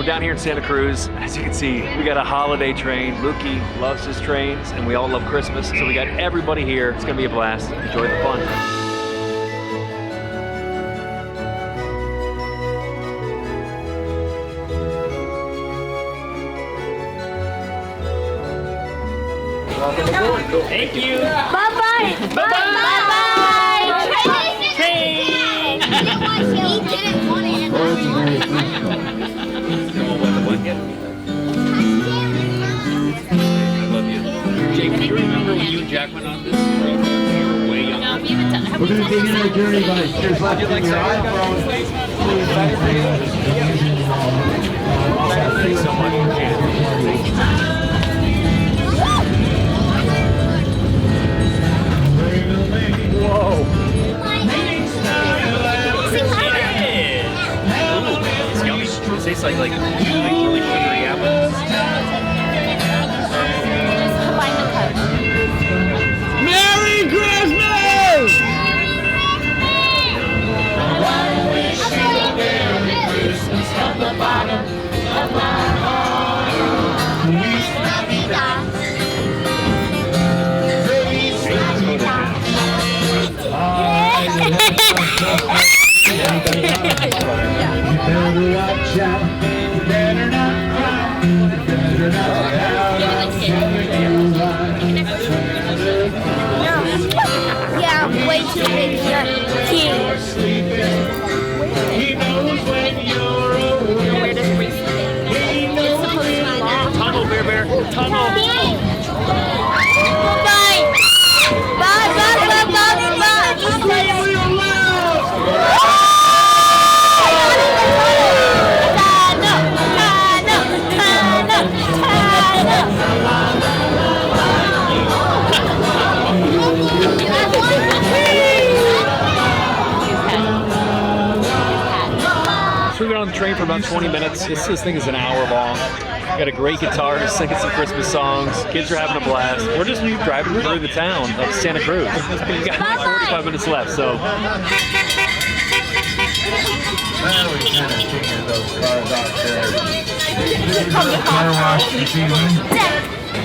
down here in Santa Cruz. As you can see, we got a holiday train. Mookie loves his trains, and we all love Christmas. So we got everybody here. It's gonna be a blast. Enjoy the fun. Thank you. Bye-bye. Bye-bye. Train. He didn't want it. I love you. Jake, do you remember when you and Jack went on this train? You were way young. No, we haven't done it. We're going to begin our journey by just left in your iPhone. Thanks so much for Whoa. It's yummy. It tastes like really sugary apples. Merry Christmas! From the bottom of my heart. You better watch out, you better not cry, you better not pout, I'll tell you Yeah, way too big for kids. He knows when you're away. Where does it reach? It's supposed to be long. Tunnel, Bear Bear. Tunnel. Bye. Bye, bye, bye, bye, bye. So we've been on the train for about 20 minutes. This thing is an hour long. Got a great guitarist singing some Christmas songs. Kids are having a blast. We're just driving through the town of Santa Cruz. We've got like 45 minutes left, so. Well, we kind of figured those cars out there.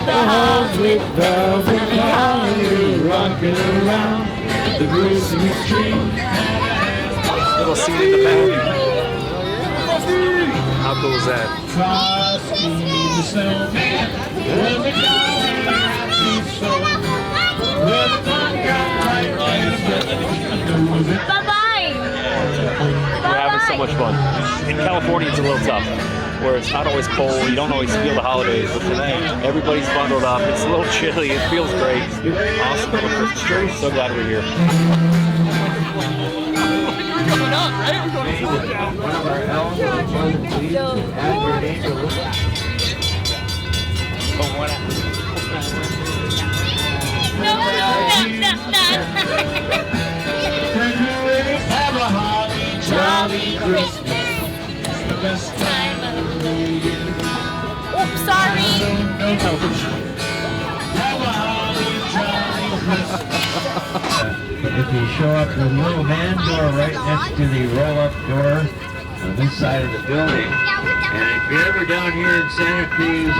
The halls with bells and holly rocking around the Christmas tree. Little seat in the back. How cool is that? Frosty the snowman, when the Bye-bye. We're having so much fun. In California, it's a little tough, where it's not always cold. You don't always feel the holidays, but today, everybody's bundled up. It's a little chilly. It feels great. Awesome little Christmas tree. So glad we're here. One of our elves was pleased to add your name to the list. Have a holly jolly Christmas. The best time of the year. Oops, sorry. Have a holly jolly Christmas. If you show up the little man door right next to the roll-up door on this side of the building, and if you're ever down here in Santa Cruz,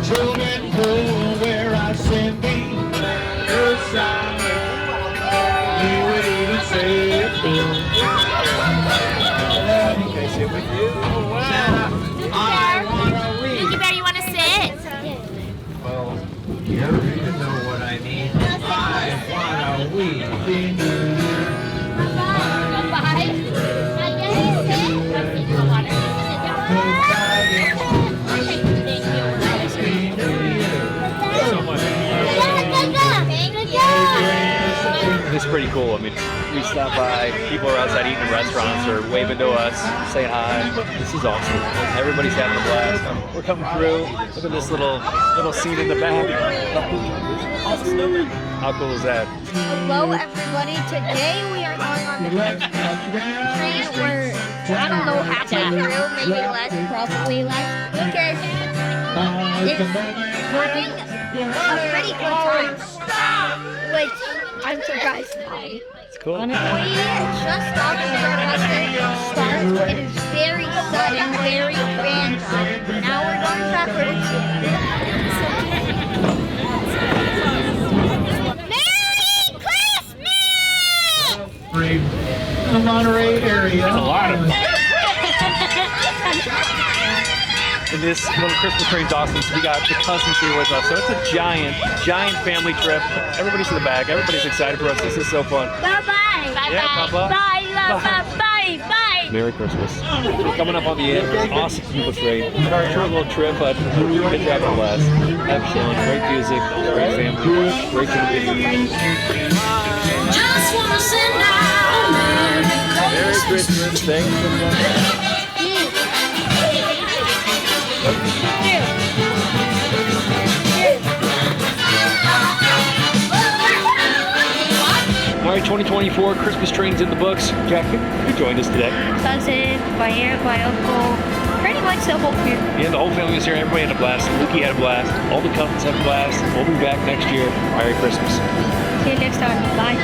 children go where I send thee, your side, you would even say it too. Santa, I want a week. Bear, you want to sit? Well, you even know what I mean. I want a week. Bye-bye. It's pretty cool. I mean, we stop by, people are outside eating in restaurants or waving to us, saying hi. This is awesome. Everybody's having a blast. We're coming through. Look at this little seat in the back. How cool is that? Hello, everybody. Today we are going on the train. We're, I don't know, halfway through, maybe less, probably less, because it's having a pretty good time. Which I'm surprised by. It's cool. We just stopped before bus starts. It is very sudden, very random. Now we're going backwards. Merry Christmas! In the Monterey area. A lot of them. And this little Christmas train's awesome. So we got the cousins here with us. So it's a giant family trip. Everybody's in the back. Everybody's excited for us. This is so fun. Bye-bye. Yeah, bye-bye. Bye. Merry Christmas. We're coming up on the end. Awesome people train. Our short little trip, but kids are having a blast. Have fun. Great music. Great family. Great community. Just wanna send out Merry Christmas. Thanks so much. All right, 2024 Christmas train's in the books. Jack, you joined us today. Cousin, my aunt, my uncle, pretty much the whole family. Yeah, the whole family was here. Everybody had a blast. Luki had a blast. All the cousins had a blast. We'll be back next year. Merry Christmas. See you next time. Bye.